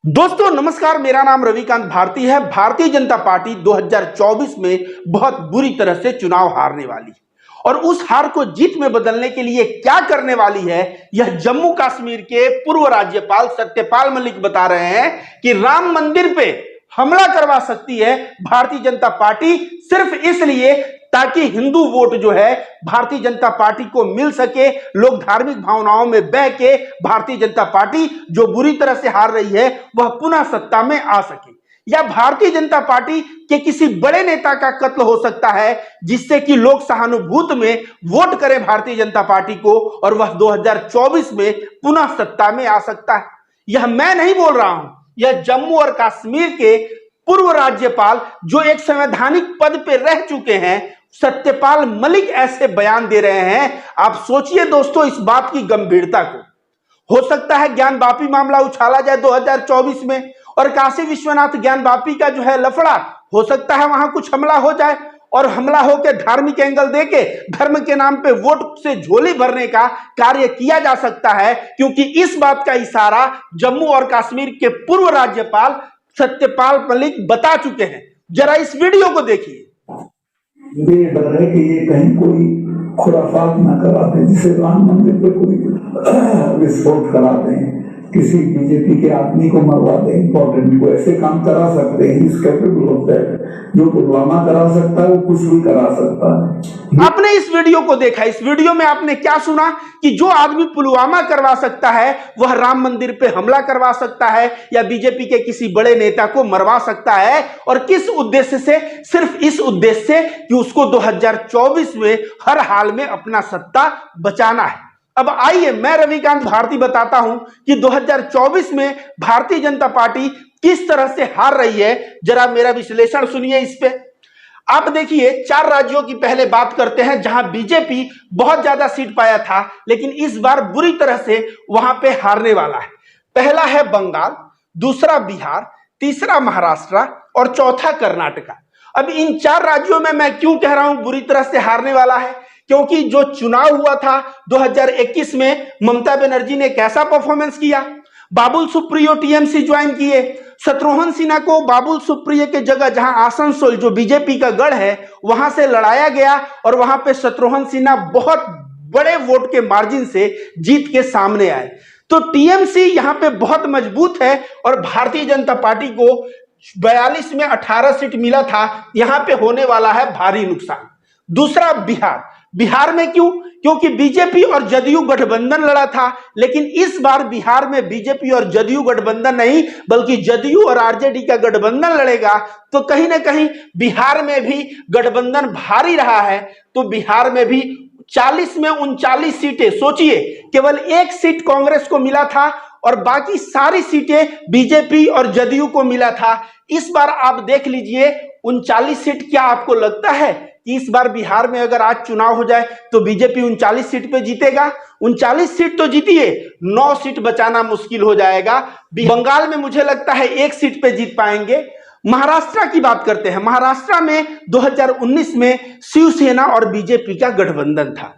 दोस्तों नमस्कार, मेरा नाम रविकांत भारती है। भारतीय जनता पार्टी 2024 में बहुत बुरी तरह से चुनाव हारने वाली है और उस हार को जीत में बदलने के लिए क्या करने वाली है, यह जम्मू कश्मीर के पूर्व राज्यपाल सत्यपाल मलिक बता रहे हैं कि राम मंदिर पे हमला करवा सकती है भारतीय जनता पार्टी, सिर्फ इसलिए ताकि हिंदू वोट जो है भारतीय जनता पार्टी को मिल सके, लोग धार्मिक भावनाओं में बह के भारतीय जनता पार्टी जो बुरी तरह से हार रही है वह पुनः सत्ता में आ सके। या भारतीय जनता पार्टी के किसी बड़े नेता का कत्ल हो सकता है जिससे कि लोग सहानुभूति में वोट करें भारतीय जनता पार्टी को और वह 2024 में पुनः सत्ता में आ सकता है। यह मैं नहीं बोल रहा हूं, यह जम्मू और कश्मीर के पूर्व राज्यपाल जो एक संवैधानिक पद पर रह चुके हैं सत्यपाल मलिक ऐसे बयान दे रहे हैं। आप सोचिए दोस्तों इस बात की गंभीरता को। हो सकता है ज्ञान वापी मामला उछाला जाए 2024 में और काशी विश्वनाथ ज्ञान वापी का जो है लफड़ा, हो सकता है वहां कुछ हमला हो जाए और हमला होकर धार्मिक एंगल देके धर्म के नाम पे वोट से झोली भरने का कार्य किया जा सकता है, क्योंकि इस बात का इशारा जम्मू और कश्मीर के पूर्व राज्यपाल सत्यपाल मलिक बता चुके हैं। जरा इस वीडियो को देखिए। मुझे ये डर है कि ये कहीं कोई खुराफात ना करा दे, जिसे राम मंदिर पे कोई विस्फोट करा दें, किसी बीजेपी के आदमी को मरवा दें, इंपॉर्टेंट को ऐसे काम करा सकते हैं। इस कैपेबल होता है, जो पुलवामा करा सकता है वो कुछ भी करा सकता है। आपने इस वीडियो को देखा, इस वीडियो में आपने क्या सुना कि जो आदमी पुलवामा करवा सकता है वह राम मंदिर पे हमला करवा सकता है या बीजेपी के किसी बड़े नेता को मरवा सकता है, और किस उद्देश्य से? सिर्फ इस उद्देश्य से कि उसको 2024 में हर हाल में अपना सत्ता बचाना है। अब आइए मैं रविकांत भारती बताता हूं कि 2024 में भारतीय जनता पार्टी किस तरह से हार रही है। जरा मेरा विश्लेषण सुनिए इस पे। आप देखिए, 4 राज्यों की पहले बात करते हैं जहां बीजेपी बहुत ज्यादा सीट पाया था लेकिन इस बार बुरी तरह से वहां पे हारने वाला है। पहला है बंगाल, दूसरा बिहार, तीसरा महाराष्ट्र और चौथा कर्नाटका। अब इन 4 राज्यों में मैं क्यों कह रहा हूं बुरी तरह से हारने वाला है, क्योंकि जो चुनाव हुआ था 2021 में ममता बनर्जी ने कैसा परफॉर्मेंस किया। बाबुल सुप्रियो टीएमसी ज्वाइन किए, शत्रुघ्न सिन्हा को बाबुल सुप्रियो के जगह जहां आसनसोल जो बीजेपी का गढ़ है वहां से लड़ाया गया और वहां पे शत्रुघ्न सिन्हा बहुत बड़े वोट के मार्जिन से जीत के सामने आए। तो टीएमसी यहां पे बहुत मजबूत है और भारतीय जनता पार्टी को 42 में 18 सीट मिला था, यहां पे होने वाला है भारी नुकसान। दूसरा बिहार, बिहार में क्यों? क्योंकि बीजेपी और जदयू गठबंधन लड़ा था, लेकिन इस बार बिहार में बीजेपी और जदयू गठबंधन नहीं बल्कि जदयू और आरजेडी का गठबंधन लड़ेगा। तो कहीं ना कहीं बिहार में भी गठबंधन भारी रहा है। तो बिहार में भी 40 में 39 सीटें, सोचिए केवल 1 सीट कांग्रेस को मिला था और बाकी सारी सीटें बीजेपी और जदयू को मिला था। इस बार आप देख लीजिए 39 सीट, क्या आपको लगता है कि इस बार बिहार में अगर आज चुनाव हो जाए तो बीजेपी 39 सीट पे जीतेगा? 39 सीट तो जीतिए, 9 सीट बचाना मुश्किल हो जाएगा। बंगाल में मुझे लगता है 1 सीट पे जीत पाएंगे। महाराष्ट्र की बात करते हैं। महाराष्ट्र में 2019 में शिवसेना और बीजेपी का गठबंधन था।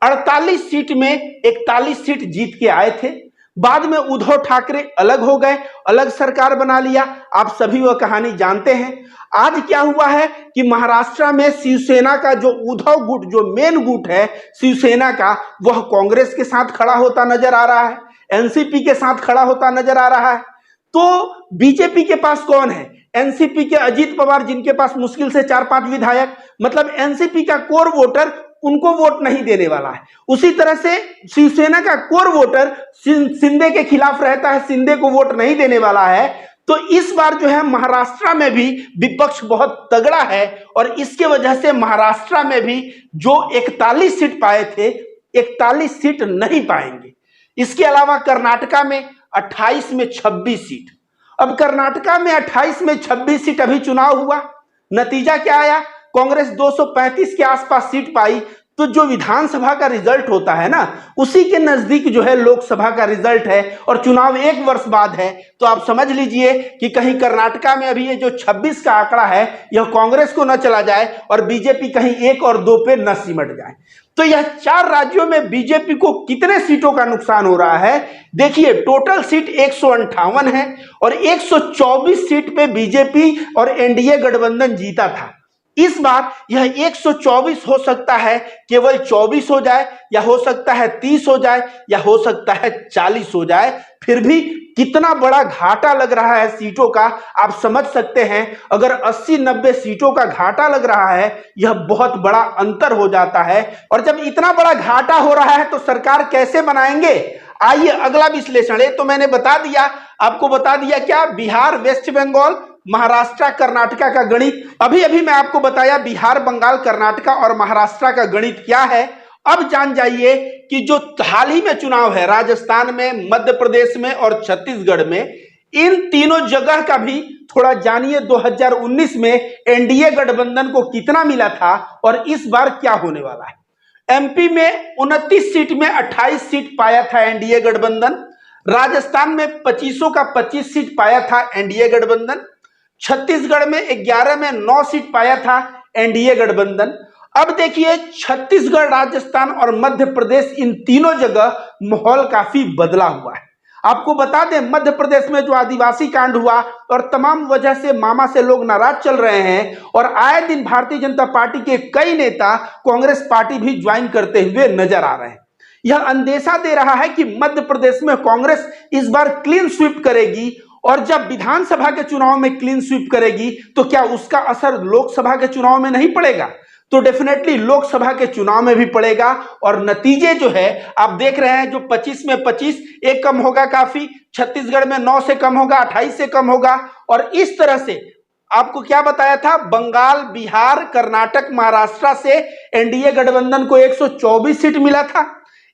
48 सीट में 41 सीट जीत के आए थे। बाद में उद्धव ठाकरे अलग हो गए, अलग सरकार बना लिया। आप सभी वह कहानी जानते हैं। आज क्या हुआ है कि महाराष्ट्र में शिवसेना का जो उद्धव गुट, जो मेन गुट है शिवसेना का, वह कांग्रेस के साथ खड़ा होता नजर आ रहा है, एनसीपी के साथ खड़ा होता नजर आ रहा है। तो बीजेपी के पास कौन है? एनसीपी के अजीत पवार, जिनके पास मुश्किल से 4-5 विधायक, मतलब एनसीपी का कोर वोटर उनको वोट नहीं देने वाला है। उसी तरह से शिवसेना का कोर वोटर शिंदे के खिलाफ रहता है, शिंदे को वोट नहीं देने वाला है। तो इस बार जो है महाराष्ट्र में भी विपक्ष बहुत तगड़ा है और इसके वजह से महाराष्ट्र में भी जो 41 सीट पाए थे 41 सीट नहीं पाएंगे। इसके अलावा कर्नाटका में 28 में 26 सीट। अब कर्नाटका में 28 में 26 सीट, अभी चुनाव हुआ, नतीजा क्या आया? कांग्रेस 235 के आसपास सीट पाई, तो जो विधानसभा का रिजल्ट होता है ना, उसी के नजदीक जो है लोकसभा का रिजल्ट है, और चुनाव 1 वर्ष बाद है। तो आप समझ लीजिए कि कहीं कर्नाटका में अभी ये जो 26 का आंकड़ा है यह कांग्रेस को न चला जाए और बीजेपी कहीं 1 और 2 पे न सिमट जाए। तो यह 4 राज्यों में बीजेपी को कितने सीटों का नुकसान हो रहा है? देखिए, टोटल सीट 158 है और 124 सीट पे बीजेपी और एनडीए गठबंधन जीता था। इस बार यह 124 हो सकता है केवल 24 हो जाए, या हो सकता है 30 हो जाए, या हो सकता है 40 हो जाए। फिर भी कितना बड़ा घाटा लग रहा है सीटों का, आप समझ सकते हैं। अगर 80-90 सीटों का घाटा लग रहा है, यह बहुत बड़ा अंतर हो जाता है। और जब इतना बड़ा घाटा हो रहा है तो सरकार कैसे बनाएंगे? आइए अगला विश्लेषण। ये तो मैंने बता दिया, आपको बता दिया क्या, बिहार, वेस्ट बंगाल, महाराष्ट्र, कर्नाटका का गणित। अभी अभी मैं आपको बताया बिहार, बंगाल, कर्नाटका और महाराष्ट्र का गणित क्या है। अब जान जाइए कि जो हाल ही में चुनाव है राजस्थान में, मध्य प्रदेश में और छत्तीसगढ़ में, इन तीनों जगह का भी थोड़ा जानिए। 2019 में एनडीए गठबंधन को कितना मिला था और इस बार क्या होने वाला है। एमपी में 29 सीट में 28 सीट पाया था एनडीए गठबंधन। राजस्थान में 25 का 25 सीट पाया था एनडीए गठबंधन। छत्तीसगढ़ में 11 में 9 सीट पाया था एनडीए गठबंधन। अब देखिए, छत्तीसगढ़, राजस्थान और मध्य प्रदेश, इन तीनों जगह माहौल काफी बदला हुआ है। आपको बता दें, मध्य प्रदेश में जो आदिवासी कांड हुआ और तमाम वजह से मामा से लोग नाराज चल रहे हैं, और आए दिन भारतीय जनता पार्टी के कई नेता कांग्रेस पार्टी भी ज्वाइन करते हुए नजर आ रहे हैं। यह अंदेशा दे रहा है कि मध्य प्रदेश में कांग्रेस इस बार क्लीन स्वीप करेगी, और जब विधानसभा के चुनाव में क्लीन स्वीप करेगी तो क्या उसका असर लोकसभा के चुनाव में नहीं पड़ेगा? तो डेफिनेटली लोकसभा के चुनाव में भी पड़ेगा। और नतीजे जो है आप देख रहे हैं, जो 25 में 25, एक कम होगा काफी, छत्तीसगढ़ में 9 से कम होगा, 28 से कम होगा। और इस तरह से आपको क्या बताया था, बंगाल, बिहार, कर्नाटक, महाराष्ट्र से एनडीए गठबंधन को 124 सीट मिला था।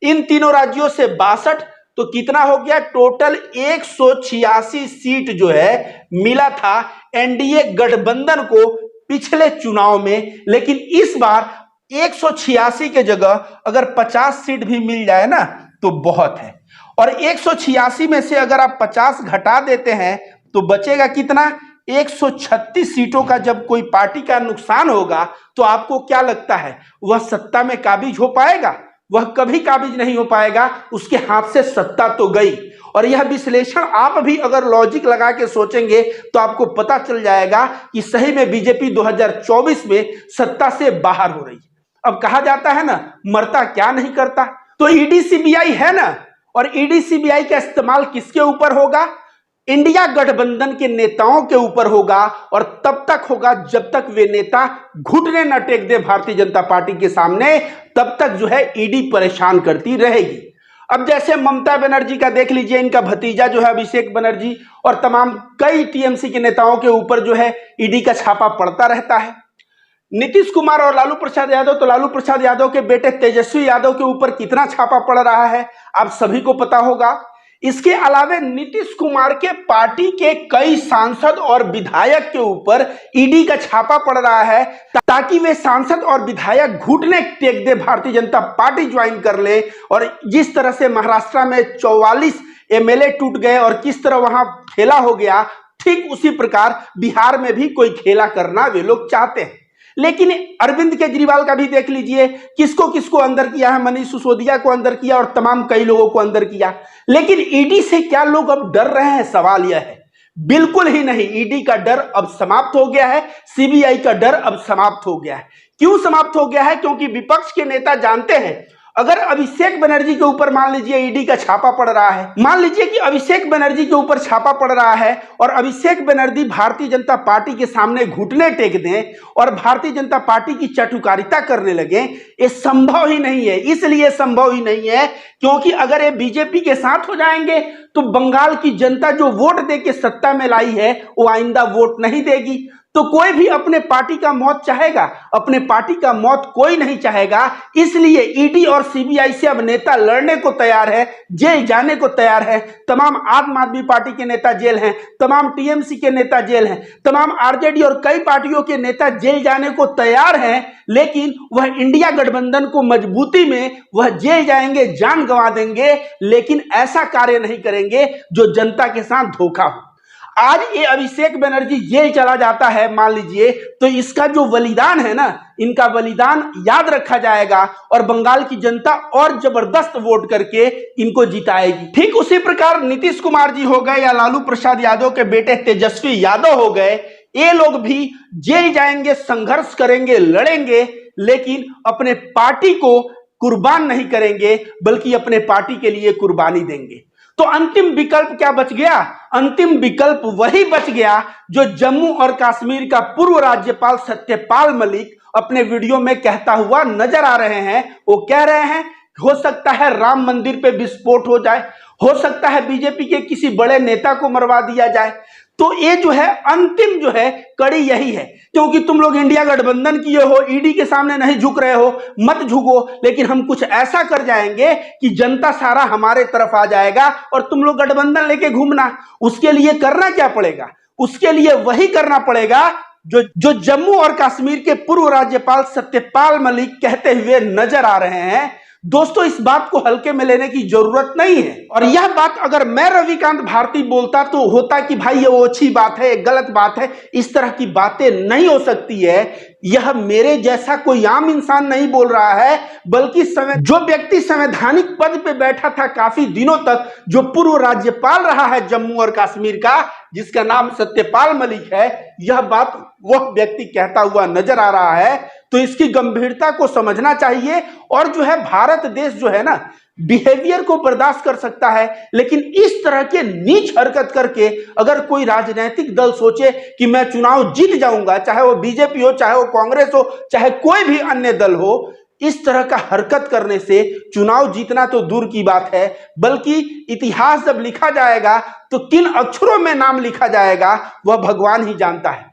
इन तीनों राज्यों से 62, तो कितना हो गया, टोटल 186 सीट जो है मिला था एनडीए गठबंधन को पिछले चुनाव में। लेकिन इस बार 186 के जगह अगर 50 सीट भी मिल जाए ना तो बहुत है। और 186 में से अगर आप 50 घटा देते हैं तो बचेगा कितना, 136 सीटों का। जब कोई पार्टी का नुकसान होगा तो आपको क्या लगता है, वह सत्ता में काबिज हो पाएगा? वह कभी काबिज नहीं हो पाएगा, उसके हाथ से सत्ता तो गई। और यह विश्लेषण आप भी अगर लॉजिक लगा के सोचेंगे तो आपको पता चल जाएगा कि सही में बीजेपी 2024 में सत्ता से बाहर हो रही है। अब कहा जाता है ना, मरता क्या नहीं करता। तो ईडी सीबीआई है ना, और ईडी सीबीआई का इस्तेमाल किसके ऊपर होगा? इंडिया गठबंधन के नेताओं के ऊपर होगा। और तब तक होगा जब तक वे नेता घुटने न टेक दे भारतीय जनता पार्टी के सामने, तब तक जो है ईडी परेशान करती रहेगी। अब जैसे ममता बनर्जी का देख लीजिए, इनका भतीजा जो है अभिषेक बनर्जी, और तमाम कई टीएमसी के नेताओं के ऊपर जो है ईडी का छापा पड़ता रहता है। नीतीश कुमार और लालू प्रसाद यादव, तो लालू प्रसाद यादव के बेटे तेजस्वी यादव के ऊपर कितना छापा पड़ रहा है आप सभी को पता होगा। इसके अलावा नीतीश कुमार के पार्टी के कई सांसद और विधायक के ऊपर ईडी का छापा पड़ रहा है, ताकि वे सांसद और विधायक घुटने टेक दे भारतीय जनता पार्टी ज्वाइन कर ले। और जिस तरह से महाराष्ट्र में 44 एमएलए टूट गए और किस तरह वहां खेला हो गया, ठीक उसी प्रकार बिहार में भी कोई खेला करना वे लोग चाहते हैं। लेकिन अरविंद केजरीवाल का भी देख लीजिए, किसको किसको अंदर किया है, मनीष सिसोदिया को अंदर किया और तमाम कई लोगों को अंदर किया। लेकिन ईडी से क्या लोग अब डर रहे हैं? सवाल यह है। बिल्कुल ही नहीं, ईडी का डर अब समाप्त हो गया है, सीबीआई का डर अब समाप्त हो गया है। क्यों समाप्त हो गया है? क्योंकि विपक्ष के नेता जानते हैं, अगर अभिषेक बनर्जी के ऊपर मान लीजिए ईडी का छापा पड़ रहा है, मान लीजिए कि अभिषेक बनर्जी के ऊपर छापा पड़ रहा है और अभिषेक बनर्जी भारतीय जनता पार्टी के सामने घुटने टेक दें और भारतीय जनता पार्टी की चटुकारिता करने लगे, ये संभव ही नहीं है। इसलिए संभव ही नहीं है क्योंकि अगर ये बीजेपी के साथ हो जाएंगे तो बंगाल की जनता जो वोट दे के सत्ता में लाई है वो आइंदा वोट नहीं देगी। तो कोई भी अपने पार्टी का मौत चाहेगा? अपने पार्टी का मौत कोई नहीं चाहेगा। इसलिए ईडी और सीबीआई से अब नेता लड़ने को तैयार है, जेल जाने को तैयार है। तमाम आम आदमी पार्टी के नेता जेल हैं, तमाम टीएमसी के नेता जेल हैं, तमाम आरजेडी और कई पार्टियों के नेता जेल जाने को तैयार हैं। लेकिन वह इंडिया गठबंधन को मजबूती में वह जेल जाएंगे, जान गंवा देंगे, लेकिन ऐसा कार्य नहीं करेंगे जो जनता के साथ धोखा हो। आज ये अभिषेक बनर्जी जेल चला जाता है मान लीजिए, तो इसका जो बलिदान है ना, इनका बलिदान याद रखा जाएगा और बंगाल की जनता और जबरदस्त वोट करके इनको जिताएगी। ठीक उसी प्रकार नीतीश कुमार जी हो गए या लालू प्रसाद यादव के बेटे तेजस्वी यादव हो गए, ये लोग भी जेल जाएंगे, संघर्ष करेंगे, लड़ेंगे, लेकिन अपने पार्टी को कुर्बान नहीं करेंगे, बल्कि अपने पार्टी के लिए कुर्बानी देंगे। तो अंतिम विकल्प क्या बच गया? अंतिम विकल्प वही बच गया जो जम्मू और कश्मीर का पूर्व राज्यपाल सत्यपाल मलिक अपने वीडियो में कहता हुआ नजर आ रहे हैं। वो कह रहे हैं हो सकता है राम मंदिर पे विस्फोट हो जाए, हो सकता है बीजेपी के किसी बड़े नेता को मरवा दिया जाए। तो ये जो है अंतिम जो है कड़ी यही है, क्योंकि तुम लोग इंडिया गठबंधन किए हो, ईडी के सामने नहीं झुक रहे हो, मत झुको, लेकिन हम कुछ ऐसा कर जाएंगे कि जनता सारा हमारे तरफ आ जाएगा और तुम लोग गठबंधन लेके घूमना। उसके लिए करना क्या पड़ेगा? उसके लिए वही करना पड़ेगा जो जम्मू और कश्मीर के पूर्व राज्यपाल सत्यपाल मलिक कहते हुए नजर आ रहे हैं। दोस्तों, इस बात को हल्के में लेने की जरूरत नहीं है। और यह बात अगर मैं रविकांत भारती बोलता तो होता कि भाई ये ओछी बात है, गलत बात है, इस तरह की बातें नहीं हो सकती है। यह मेरे जैसा कोई आम इंसान नहीं बोल रहा है, बल्कि जो व्यक्ति संवैधानिक पद पे बैठा था काफी दिनों तक, जो पूर्व राज्यपाल रहा है जम्मू और कश्मीर का, जिसका नाम सत्यपाल मलिक है, यह बात वह व्यक्ति कहता हुआ नजर आ रहा है। तो इसकी गंभीरता को समझना चाहिए। और जो है भारत देश जो है ना, बिहेवियर को बर्दाश्त कर सकता है, लेकिन इस तरह के नीच हरकत करके अगर कोई राजनीतिक दल सोचे कि मैं चुनाव जीत जाऊंगा, चाहे वो बीजेपी हो, चाहे वो कांग्रेस हो, चाहे कोई भी अन्य दल हो, इस तरह का हरकत करने से चुनाव जीतना तो दूर की बात है, बल्कि इतिहास जब लिखा जाएगा तो किन अक्षरों में नाम लिखा जाएगा वह भगवान ही जानता है।